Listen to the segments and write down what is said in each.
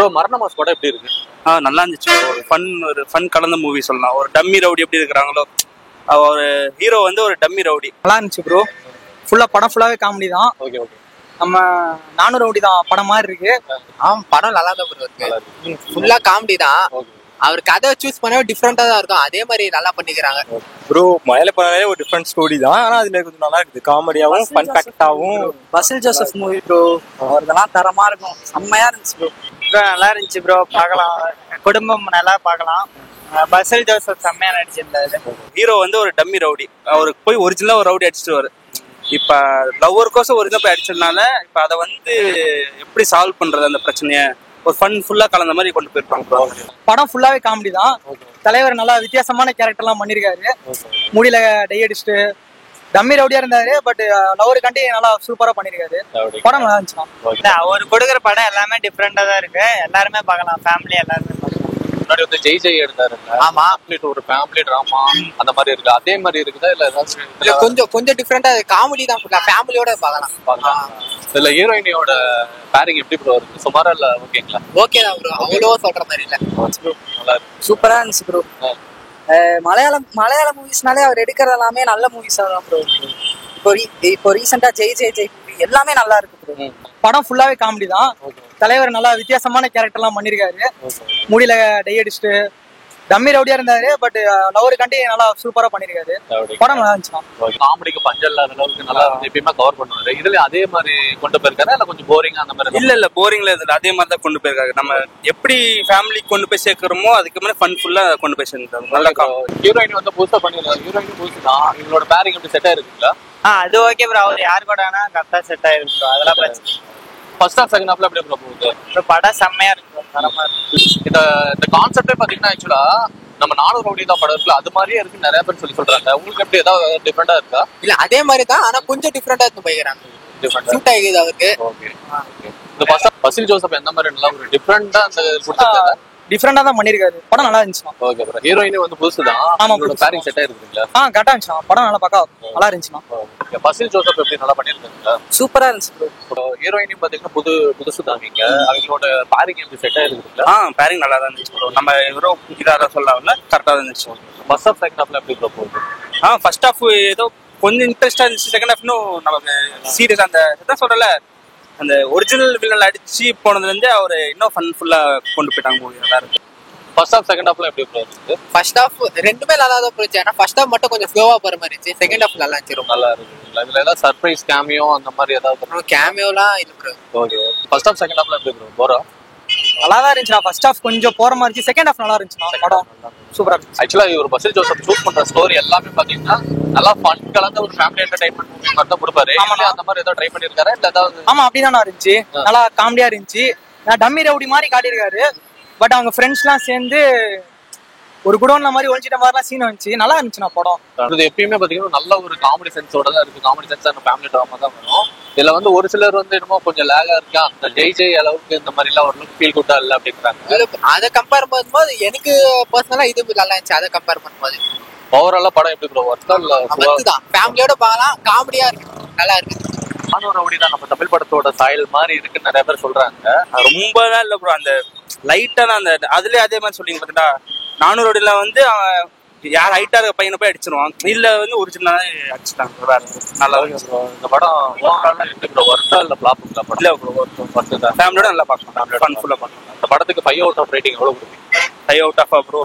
Bro மரண mass படம் எப்படி இருக்கு? நல்லா இருந்துச்சு. ஒரு ஃபன் கலந்த மூவி சொல்லலாம். ஒரு டம்மி ரவுடி எப்படி இருக்கிறாங்களோ, ஒரு ஹீரோ வந்து ஒரு டம்மி ரவுடி. நல்லா இருந்துச்சு ப்ரோ. படம் ஃபுல்லாவே காமெடி தான். Okay okay. நம்ம 400 ரவுடி தான் படம் மாதிரி இருக்கு. படம் நல்லா தான் ப்ரோ இருக்கு. ஃபுல்லா காமெடி தான். அவர் கதை சூஸ் பண்ணவே டிஃப்ரெண்டா தான் இருக்கும். அதே மாதிரி நல்லா பண்ணிக்கிறாங்க ப்ரோ. மயில பனாலே ஒரு டிஃப்ரெண்ட் ஸ்டோரி தான். ஆனா அதுல கொஞ்சம் நல்லா இருக்குது. காமெடியாவும் ஃபன் ஃபேக்டாவும். Basil Joseph movie bro. அவர்தெல்லாம் தரமா இருக்கும். செம்மையா இருந்துச்சு ப்ரோ. நல்லா இருந்துச்சு ப்ரோ. பார்க்கலாம், குடும்பம் நல்லா பார்க்கலாம். பசில் ஜோசப் செம்மையா நடிச்சிருந்தாரு. ஹீரோ வந்து ஒரு டம்மி ரவுடி. அவருக்கு போய் ஒரிஜினலா ஒரு ரவுடி அடிச்சிட்டு இப்ப லவ்வருக்கோசம் ஒரிஜினல் போய் அடிச்சதுனால இப்ப அதை வந்து எப்படி சால்வ் பண்றது அந்த பிரச்சனைய ஒரு ஃபன் ஃபுல்லா கலந்த மாதிரி கொண்டு போயிருப்பாங்க. படம் ஃபுல்லாவே காமெடி தான். தலைவர் நல்லா வித்தியாசமான கேரக்டர் எல்லாம் பண்ணிருக்காரு. முடியல டை அடிச்சுட்டு டம்மி ரவுடியா இருந்தாரு. பட் லவருக்காண்டி நல்லா சூப்பரா பண்ணிருக்காரு. படம் நல்லா இருந்துச்சு. அவர் கொடுக்குற படம் எல்லாமே டிஃப்ரெண்டா தான் இருக்கு. எல்லாருமே பார்க்கலாம், ஃபேமிலி எல்லாருமே பார்க்கலாம். முன்னாடி வந்து ஜெய் எடுத்தாரு. ஆமா, ஒரு ஃபேமிலி டிராமா அந்த மாதிரி இருக்கு. அதே மாதிரி இருக்குதா இல்ல ஏதாவது கொஞ்சம் டிஃப்ரெண்டா காமெடி தான். ஃபேமிலியோட பார்க்கலாம். இல்ல ஹீரோயினியோட பேரிங் எப்படி ப்ரோ இருக்கு? சுமாரா இல்ல ஓகேங்களா? ஓகே தான் ப்ரோ. அவ்வளோ சொல்ற மாதிரி இல்ல. நல்லா இருக்கு. சூப்பரா இருந்துச்சு ப்ரோ. மலையாள மூவிஸ்னாலே அவர் எடுக்கிறது எல்லாமே நல்ல மூவிஸா தான் ப்ரோ. இப்போ ரீசெண்டா ஜெய் எல்லாமே நல்லா இருக்கு ப்ரோ. படம் ஃபுல்லாவே காமெடி தான். தலைவர் நல்லா வித்தியாசமான கேரக்டர் எல்லாம் பண்ணிருக்காரு. முடியல டை அடிச்சுட்டு டம்மி ரவுடியா இருந்தாரு. பட் லவருக்காண்டி நல்லா சூப்பரா பண்ணிருக்காரு. படம் நல்லா இருந்துச்சு. காமெடிக்கு பஞ்சம் இல்லாத அளவுக்கு நல்லா எப்பயுமே கவர் பண்ணுவாரு. இதுல அதே மாதிரி கொண்டு போயிருக்காரு இல்ல கொஞ்சம் போரிங்கா அந்த மாதிரி? இல்ல போரிங்ல இதுல அதே மாதிரி தான் கொண்டு போயிருக்காங்க. நம்ம எப்படி ஃபேமிலிக்கு கொண்டு போய் சேர்க்கிறோமோ அதுக்கு மேலே ஃபன் ஃபுல்லா கொண்டு போய் சேர்ந்தாங்க. நல்லா ஹீரோயின் வந்து புதுசா பண்ணிருக்காரு. ஹீரோயின் புதுசு தான். இவங்களோட பேரிங் எப்படி செட் ஆயிருக்குங்களா? அது ஓகே ப்ரோ. அவர் யாரு கூட கரெக்டா செட் ஆயிருக்கு ப்ரோ. அதெல்லாம் பிரச்சனை. ஃபர்ஸ்ட் ஹாஃப் செகண்ட் ஹாஃப்ல அப்படியே ப்ரோ போகுது. படம் செம்மையா இருக்கு. தரமா இருக்கு. இந்த கான்செப்டே பாத்தீங்கன்னா ஆக்சுவலா நம்ம 400 ரவுடி தான் படம் இருக்குல்ல, அது மாதிரியே இருக்கு நிறைய பேர் சொல்றாங்க. உங்களுக்கு எப்படி ஏதாவது டிஃபரெண்டா இருக்கா? இல்ல அதே மாதிரி தான், ஆனா கொஞ்சம் டிஃபரெண்டா இருந்து போய்க்கிறாங்க. சூட் ஆகுது அவருக்கு. ஓகே. இந்த பசில் ஜோசப் எந்த மாதிரி நல்லா ஒரு டிஃபரெண்டா அந்த கொடுத்திருக்காரு. டிஃபரெண்டா தான் பண்ணிருக்காரு. படம் நல்லா இருந்துச்சு. Okay bro. ஹீரோயின் வந்து புதுசு தான். அவங்களோட பேரிங் செட் ஆயிருக்குங்களா? கரெக்டா இருந்துச்சு. படம் நல்லா நல்லா இருந்துச்சு. ஓகே. பசில் ஜோசப் எப்படி நல்லா பண்ணிருக்காங்க? சூப்பரா இருந்துச்சு ப்ரோ. ஹீரோயின் பாத்தீங்கன்னா புதுசு தான். நீங்க அவங்களோட பேரிங் எப்படி செட் ஆயிருக்குங்களா? பேரிங் நல்லா தான் இருந்துச்சு ப்ரோ. நம்ம இவரோ இதார சொல்லல, கரெக்டா தான் இருந்துச்சு. ஃபர்ஸ்ட் ஹாஃப் செகண்ட் ஹாஃப்ல எப்படி ப்ரோ போகுது? ஃபர்ஸ்ட் ஹாஃப் ஏதோ கொஞ்சம் இன்ட்ரெஸ்டா இருந்துச்சு. செகண்ட் ஹாஃப் இன்னும் நமக்கு சீரியஸ் அந்த இதான் சொல்றல, அந்த ஒரிஜினல் வில்லன் அடிச்சு போனதுல இருந்து அவரு இன்னும் ஃபன் ஃபுல்லா கொண்டு போயிட்டாங்க மூவி. நல்லா இருக்கு. ஃபர்ஸ்ட் ஹாஃப் செகண்ட் ஹாஃப்ல எப்படி ப்ரோ இருக்கு? ஃபர்ஸ்ட் ஹாஃப் ரெண்டுமே நல்லா தான் போச்சு. ஆனா ஃபர்ஸ்ட் ஹாஃப் மட்டும் கொஞ்சம் ஸ்லோவா போற மாதிரி இருந்துச்சு. செகண்ட் ஹாஃப் நல்லா இருந்துச்சு. நல்லா இருக்கு. இதுல ஏதாவது சர்ப்ரைஸ் கேமியோ அந்த மாதிரி ஏதாவது? கேமியோலாம் இருக்கு. ஓகே. ஃபர்ஸ்ட் ஹாஃப் செகண்ட் ஹாஃப்ல எப்படி ப்ரோ போறா? நல்லா தான் இருந்துச்சு. ஃபர்ஸ்ட் ஹாஃப் கொஞ்சம் போற மாதிரி இருந்துச்சு. செகண்ட் ஹாஃப் நல்லா இருந்துச்சு. படம் சூப்பரா இருந்துச்சு. ஆக்சுவலா இவர் பசில் ஜோசப் சூஸ் பண்ற ஸ்டோரி எல்லாமே பாத்தீங்கன்னா நல்லா ஃபன் கலந்த ஒரு ஃபேமிலி என்டர்டைன்மெண்ட் மூவி மாதிரி தான் கொடுப்பாரு. அந்த மாதிரி ஏதாவது ட்ரை பண்ணிருக்காரு இல்ல ஏதாவது? ஆமா, அப்படிதான் இருந்துச்சு. நல்லா காமெடியா இருந்துச்சு. டம்மி ரவுடி மாதிரி காட்டியிருக்காரு. பட் அவங்க ஃப்ரெண்ட்ஸ் எல்லாம் சேர்ந்து ஒரு குடோன்ல மாதிரி ஒழிச்சிட்ட மாதிரிலாம் சீன் வந்துச்சு. நல்லா இருந்துச்சு படம். இது எப்பயுமே பாத்தீங்கன்னா நல்ல ஒரு காமெடி சென்ஸோட தான் இருக்கு. காமெடி சென்ஸ் அந்த ஃபேமிலி டிராமா தான் வரும். இதுல வந்து ஒரு சிலர் வந்து என்னமோ கொஞ்சம் லேகா இருக்கா, அந்த ஜெய் அளவுக்கு இந்த மாதிரி எல்லாம் ஒரு ஃபீல் குட்டா இல்ல அப்படிங்கிறாங்க. அதை கம்பேர் பண்ணும்போது எனக்கு பர்சனலா இது நல்லா இருந்துச்சு. அதை கம்பேர் பண்ணும்போது ஓவராலா படம் எப்படி ப்ரோ ஒர்த்தா இல்ல? தான் ஃபேமிலியோட பார்க்கலாம். காமெடியா இருக்கு, நல்லா இருக்கு. 400 ரவுடி தான் நம்ம தமிழ் படத்தோட ஸ்டைல் மாதிரி இருக்குன்னு நிறைய பேர் சொல்றாங்க. ரொம்ப தான் இல்ல ப்ரோ. அந்த லைட்டா தான் அந்த அதுலயே அதே மாதிரி சொல்லிங்க பாத்தீங்களா. 400 ரவுடில வந்து அவன் யார் ஹைட்டா இருக்க பையனை போய் அடிச்சிருவான். இல்ல வந்து ஒரிஜினலா அடிச்சுட்டாங்க. வேற நல்லா இருக்கு. இந்த படம் ஓவராலா எப்படி ப்ரோ ஒர்த்தா இல்ல ஃபிளாப் இல்ல? இல்ல ப்ரோ, ஒர்த் தான். ஃபேமிலியோட நல்லா பார்க்கலாம். ஃபன் ஃபுல்லா பார்க்கலாம். இந்த படத்துக்கு 5 அவுட் ஆஃப் ரேட்டிங் எவ்வளவு கொடுப்பீங்க? 5 அவுட் ஆஃப் ப்ரோ.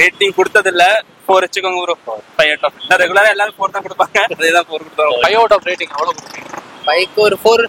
ரேட்டிங் கொடுத்தது இல்ல, 4 வச்சுக்கோங்க ப்ரோ. 5 out of. ரெகுலரா எல்லாரும் 4 தான் கொடுப்பாங்க. அதேதான் 4 கொடுத்தாங்க. 5 அவுட் ஆஃப் ரேட்டிங் எவ்வளவு கொடுப்பீங்க? 5க்கு ஒரு 4.